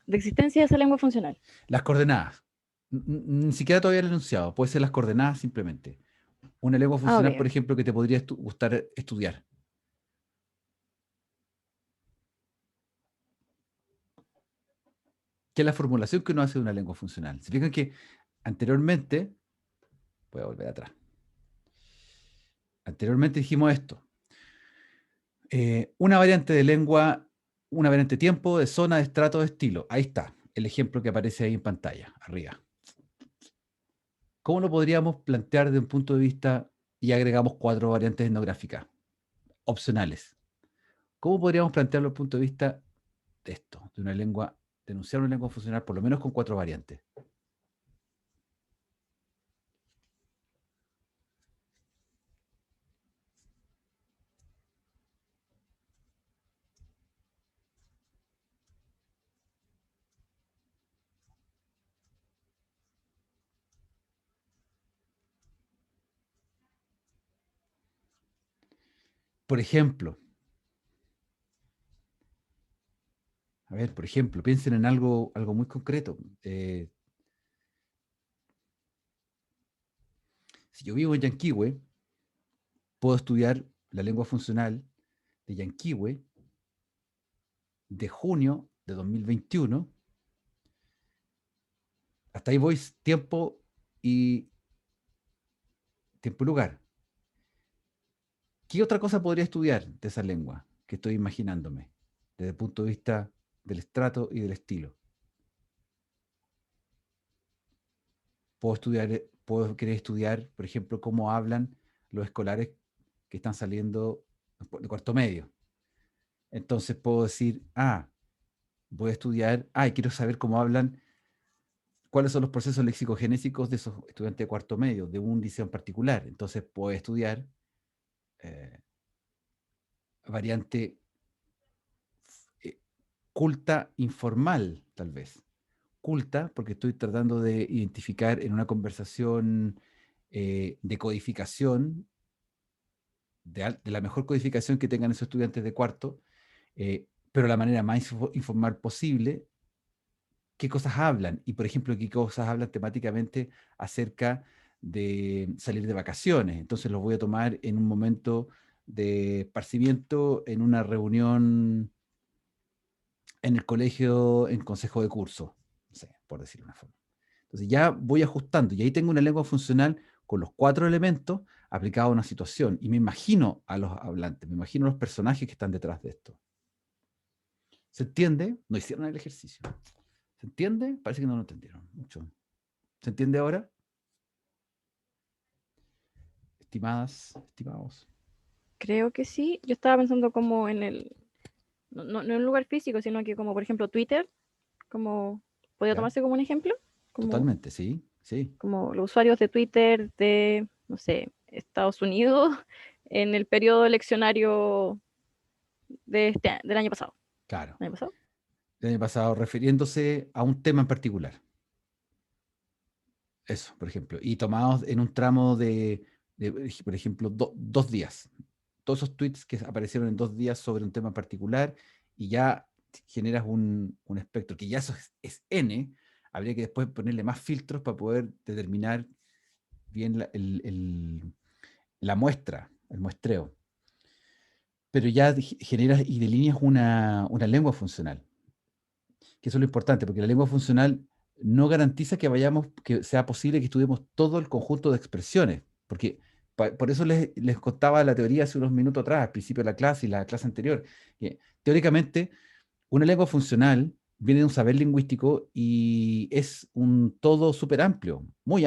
existencia de esa lengua funcional? Las coordenadas. Ni siquiera todavía el enunciado. Puede ser las coordenadas simplemente. Una lengua Ah, funcional, ok. por ejemplo, que te podría gustar estudiar. Que es la formulación que uno hace de una lengua funcional. Se fijan que anteriormente, voy a volver atrás. Anteriormente dijimos esto. Una variante de lengua, una variante de tiempo, de zona, de estrato, de estilo. Ahí está, el ejemplo que aparece ahí en pantalla, arriba. ¿Cómo lo podríamos plantear desde un punto de vista y agregamos 4 variantes etnográficas opcionales? ¿Cómo podríamos plantearlo desde el punto de vista de esto, de una lengua, denunciar una lengua funcional por lo menos con 4 variantes? Por ejemplo, por ejemplo, piensen en algo muy concreto. Si yo vivo en Yanquihue, puedo estudiar la lengua funcional de Yanquihue de junio de 2021. Hasta ahí voy tiempo y lugar. ¿Qué otra cosa podría estudiar de esa lengua que estoy imaginándome desde el punto de vista del estrato y del estilo? Puedo querer estudiar, por ejemplo, cómo hablan los escolares que están saliendo de cuarto medio. Entonces puedo decir, voy a estudiar, y quiero saber cómo hablan, cuáles son los procesos lexicogenésicos de esos estudiantes de cuarto medio, de un liceo en particular. Entonces puedo estudiar variante culta informal, tal vez. Culta, porque estoy tratando de identificar en una conversación de codificación, de la mejor codificación que tengan esos estudiantes de cuarto, pero la manera más informal posible, qué cosas hablan y, por ejemplo, qué cosas hablan temáticamente acerca de salir de vacaciones. Entonces los voy a tomar en un momento de esparcimiento, en una reunión en el colegio, en consejo de curso, no sé, por decirlo de una forma. Entonces ya voy ajustando y ahí tengo una lengua funcional con los 4 elementos aplicados a una situación y me imagino a los hablantes, me imagino a los personajes que están detrás de esto. ¿Se entiende? No hicieron el ejercicio. ¿Se entiende? Parece que no lo entendieron mucho. ¿Se entiende ahora? Estimadas, estimados. Creo que sí. Yo estaba pensando como no en un lugar físico, sino que como por ejemplo Twitter, como podría ¿Ya? tomarse como un ejemplo, Totalmente, sí, sí. como los usuarios de Twitter de, no sé, Estados Unidos en el periodo eleccionario del año pasado. Claro. ¿El año pasado? El año pasado, refiriéndose a un tema en particular. Eso, por ejemplo. Y tomados en un tramo de por ejemplo, 2 días. Todos esos tweets que aparecieron en 2 días sobre un tema en particular y ya generas un espectro, que ya eso es N. Habría que después ponerle más filtros para poder determinar bien la muestra, el muestreo. Pero ya generas y delineas una lengua funcional. Que eso es lo importante, porque la lengua funcional no garantiza que sea posible que estudiemos todo el conjunto de expresiones, porque por eso les contaba la teoría hace unos minutos atrás, al principio de la clase y la clase anterior, que teóricamente una lengua funcional viene de un saber lingüístico y es un todo súper amplio, muy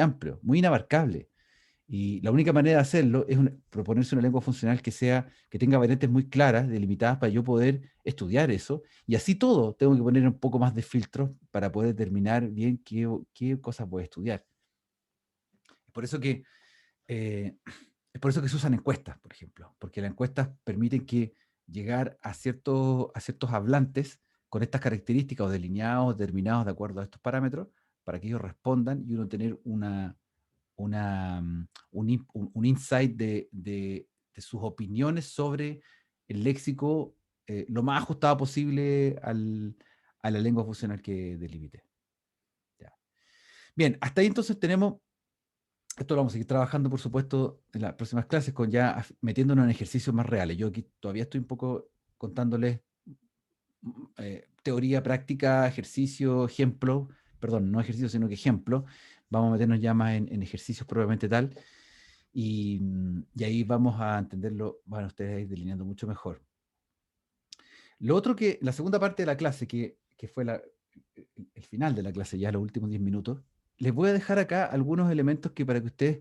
inabarcable. Y la única manera de hacerlo es proponerse una lengua funcional que tenga variantes muy claras, delimitadas para yo poder estudiar eso. Y así todo, tengo que poner un poco más de filtros para poder determinar bien qué cosas voy a estudiar. Es por eso que, es por eso que se usan encuestas, por ejemplo, porque las encuestas permiten llegar a ciertos hablantes con estas características o delineados, determinados de acuerdo a estos parámetros, para que ellos respondan y uno tener un insight de sus opiniones sobre el léxico lo más ajustado posible a la lengua funcional que delimité. Ya. Bien, hasta ahí entonces tenemos, esto lo vamos a seguir trabajando, por supuesto, en las próximas clases, con ya metiéndonos en ejercicios más reales. Yo aquí todavía estoy un poco contándoles teoría, práctica, ejercicio, ejemplo, perdón, no ejercicio, sino que ejemplo. Vamos a meternos ya más en ejercicios propiamente tal, y ahí vamos a entenderlo, van ustedes a ir delineando mucho mejor. Lo otro que, la segunda parte de la clase, que fue el final de la clase, ya los últimos 10 minutos, les voy a dejar acá algunos elementos que para que ustedes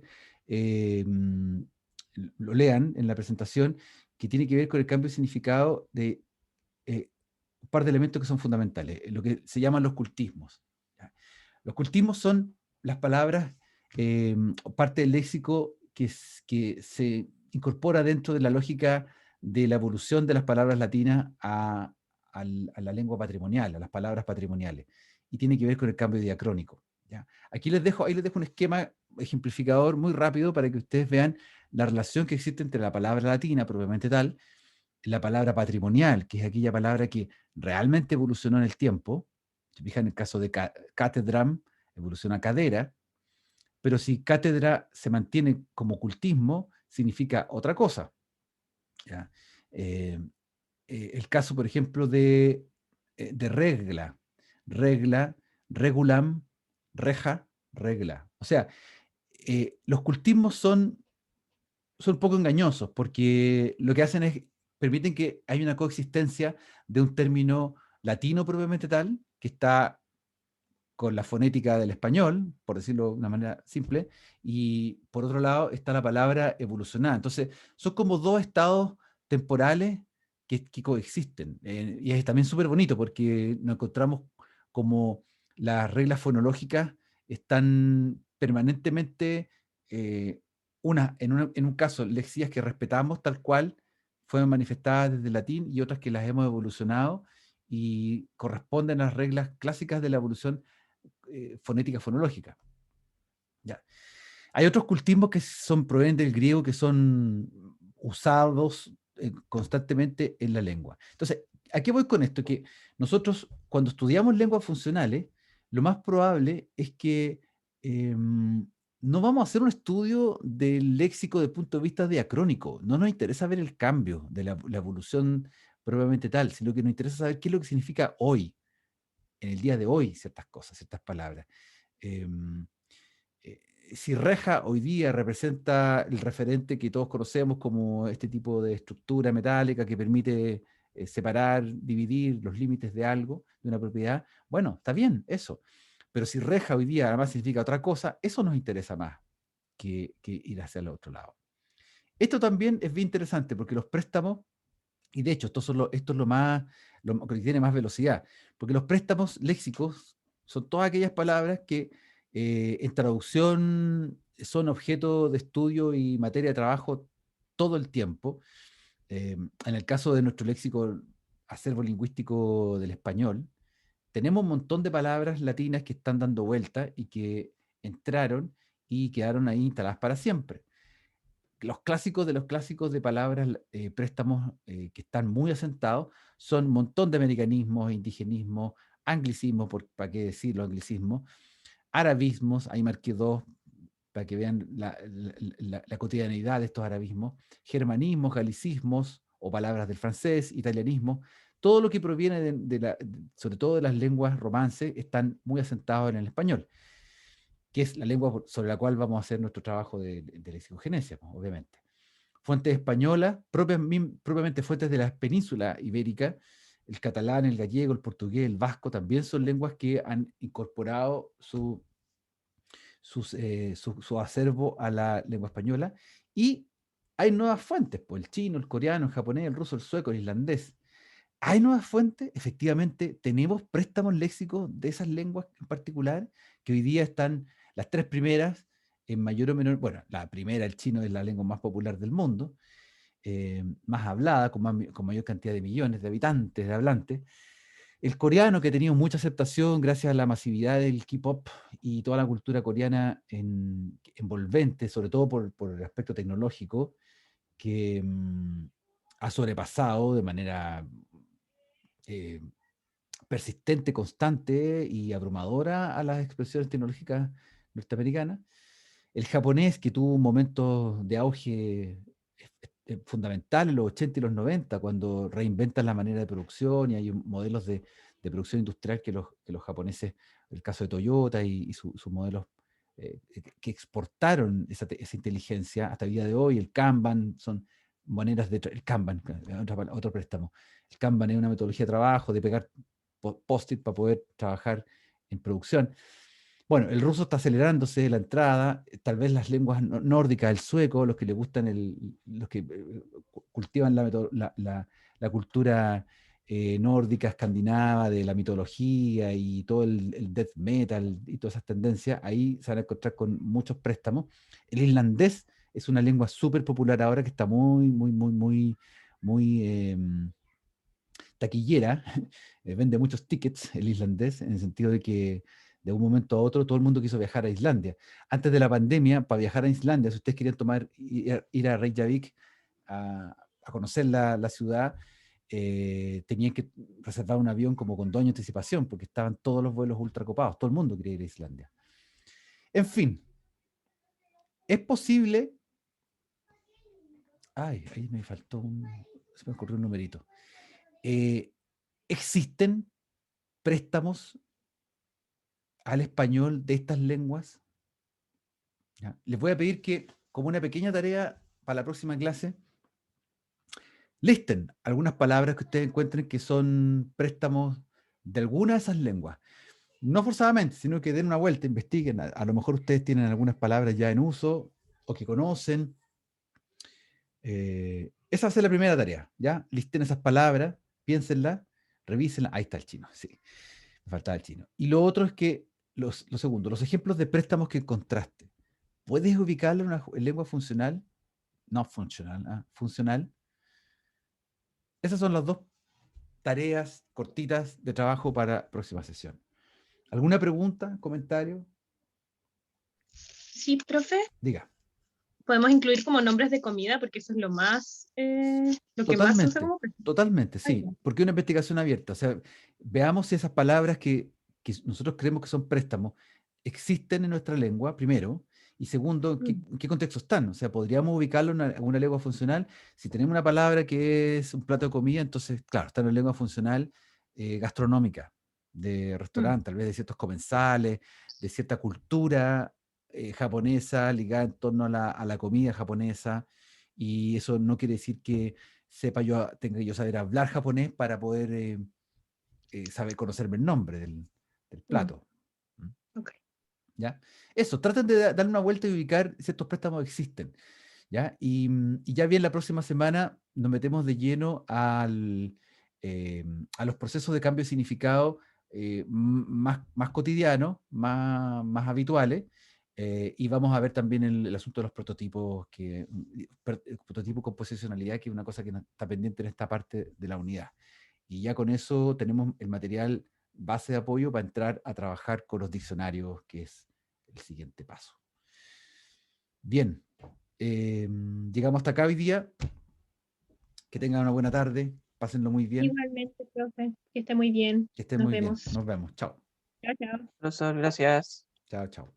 lo lean en la presentación, que tiene que ver con el cambio de significado de un par de elementos que son fundamentales, lo que se llaman los cultismos. ¿Ya? Los cultismos son las palabras, parte del léxico que se incorpora dentro de la lógica de la evolución de las palabras latinas a la lengua patrimonial, a las palabras patrimoniales, y tiene que ver con el cambio diacrónico. ¿Ya? Ahí les dejo un esquema ejemplificador muy rápido para que ustedes vean la relación que existe entre la palabra latina propiamente tal, la palabra patrimonial, que es aquella palabra que realmente evolucionó en el tiempo. Se fijan en el caso de catedram, evoluciona a cadera, pero si cátedra se mantiene como cultismo, significa otra cosa. ¿Ya? El caso, por ejemplo, de regla, regulam, reja, regla. O sea, los cultismos son un poco engañosos porque lo que hacen es, permiten que haya una coexistencia de un término latino propiamente tal, que está con la fonética del español, por decirlo de una manera simple, y por otro lado está la palabra evolucionada. Entonces, son como dos estados temporales que coexisten. Y es también súper bonito porque nos encontramos como las reglas fonológicas están permanentemente, en un caso, lexías que respetamos tal cual fueron manifestadas desde el latín y otras que las hemos evolucionado y corresponden a las reglas clásicas de la evolución fonética fonológica. Ya. Hay otros cultismos que provienen del griego que son usados constantemente en la lengua. Entonces, ¿a qué voy con esto? Que nosotros, cuando estudiamos lenguas funcionales, lo más probable es que no vamos a hacer un estudio del léxico desde el punto de vista diacrónico. No nos interesa ver el cambio de la evolución propiamente tal, sino que nos interesa saber qué es lo que significa hoy, en el día de hoy, ciertas cosas, ciertas palabras. Si reja hoy día representa el referente que todos conocemos como este tipo de estructura metálica que permite separar, dividir los límites de algo, de una propiedad, bueno, está bien, eso. Pero si reja hoy día además significa otra cosa, eso nos interesa más que ir hacia el otro lado. Esto también es bien interesante porque los préstamos, y de hecho esto es lo que tiene más velocidad, porque los préstamos léxicos son todas aquellas palabras que en traducción son objeto de estudio y materia de trabajo todo el tiempo. En el caso de nuestro léxico acervo lingüístico del español, tenemos un montón de palabras latinas que están dando vuelta y que entraron y quedaron ahí instaladas para siempre. Los clásicos de los clásicos de palabras, préstamos que están muy asentados, son un montón de americanismos, indigenismos, anglicismos, para qué decirlo, anglicismos, arabismos, ahí marqué dos para que vean la cotidianidad de estos arabismos, germanismos, galicismos o palabras del francés, italianismo, todo lo que proviene sobre todo de las lenguas romances, están muy asentados en el español, que es la lengua sobre la cual vamos a hacer nuestro trabajo de lexicogenesia, obviamente. Fuentes españolas, propiamente fuentes de la península ibérica, el catalán, el gallego, el portugués, el vasco, también son lenguas que han incorporado su acervo a la lengua española. Y hay nuevas fuentes, pues el chino, el coreano, el japonés, el ruso, el sueco, el islandés. ¿Hay nuevas fuentes? Efectivamente, tenemos préstamos léxicos de esas lenguas en particular, que hoy día están las tres primeras, en mayor o menor, bueno, la primera, el chino, es la lengua más popular del mundo, más hablada, con mayor cantidad de millones de habitantes, de hablantes, El coreano, que ha tenido mucha aceptación gracias a la masividad del K-pop y toda la cultura coreana envolvente, sobre todo por el aspecto tecnológico, que ha sobrepasado de manera eh, persistente, constante y abrumadora a las expresiones tecnológicas norteamericanas. El japonés, que tuvo un momento de auge fundamental en los 80 y los 90, cuando reinventan la manera de producción y hay modelos de producción industrial que los japoneses, el caso de Toyota y sus modelos que exportaron esa inteligencia hasta el día de hoy. El Kanban son maneras de... El Kanban, otro préstamo. El Kanban es una metodología de trabajo, de pegar post-it para poder trabajar en producción. Bueno, el ruso está acelerándose la entrada, tal vez las lenguas nórdicas, el sueco, los que le gustan, los que cultivan la cultura nórdica, escandinava, de la mitología y todo el death metal y todas esas tendencias, ahí se van a encontrar con muchos préstamos. El islandés es una lengua súper popular ahora que está muy taquillera, vende muchos tickets el islandés, en el sentido de que de un momento a otro todo el mundo quiso viajar a Islandia. Antes de la pandemia, para viajar a Islandia, si ustedes querían ir a Reykjavik a conocer la ciudad, tenían que reservar un avión como con 2 años de anticipación, porque estaban todos los vuelos ultra copados, todo el mundo quería ir a Islandia. En fin, es posible... Ay, ahí me faltó se me ocurrió un numerito. ¿Existen préstamos al español de estas lenguas? ¿Ya? Les voy a pedir que, como una pequeña tarea para la próxima clase, listen algunas palabras que ustedes encuentren que son préstamos de alguna de esas lenguas. No forzadamente, sino que den una vuelta, investiguen. A lo mejor ustedes tienen algunas palabras ya en uso o que conocen. Esa va a ser la primera tarea, ¿ya? Listen esas palabras, piénsenlas, revísenlas. Ahí está el chino, sí. Me faltaba el chino. Y lo otro es que, lo segundo, los ejemplos de préstamos que encontraste. ¿Puedes ubicarlo en una lengua funcional? No funcional, funcional. Esas son las 2 tareas cortitas de trabajo para próxima sesión. ¿Alguna pregunta, comentario? Sí, profe. Diga. Podemos incluir como nombres de comida, porque eso es lo más, lo que más se usa como préstamo. Totalmente, sí. Porque una investigación abierta. O sea, veamos si esas palabras que nosotros creemos que son préstamos existen en nuestra lengua, primero. Y segundo, ¿en qué contexto están? O sea, ¿podríamos ubicarlo en alguna lengua funcional? Si tenemos una palabra que es un plato de comida, entonces, claro, está en una lengua funcional gastronómica, de restaurante, tal vez de ciertos comensales, de cierta cultura japonesa ligada en torno a la comida japonesa. Y eso no quiere decir que tenga yo saber hablar japonés para poder saber conocerme el nombre del plato. Okay. ¿Ya? Eso, traten de darle una vuelta y ubicar si estos préstamos existen. ¿Ya? Y ya bien la próxima semana nos metemos de lleno a los procesos de cambio de significado más cotidianos, más habituales, y vamos a ver también el asunto de los prototipos, prototipo con posicionalidad, que es una cosa que está pendiente en esta parte de la unidad. Y ya con eso tenemos el material base de apoyo para entrar a trabajar con los diccionarios, que es el siguiente paso. Bien, llegamos hasta acá hoy día. Que tengan una buena tarde, pásenlo muy bien. Igualmente, profe, que esté muy bien. Que estén muy bien. Nos vemos. Chao. Chao, chao. Profesor, gracias. Chao, chao.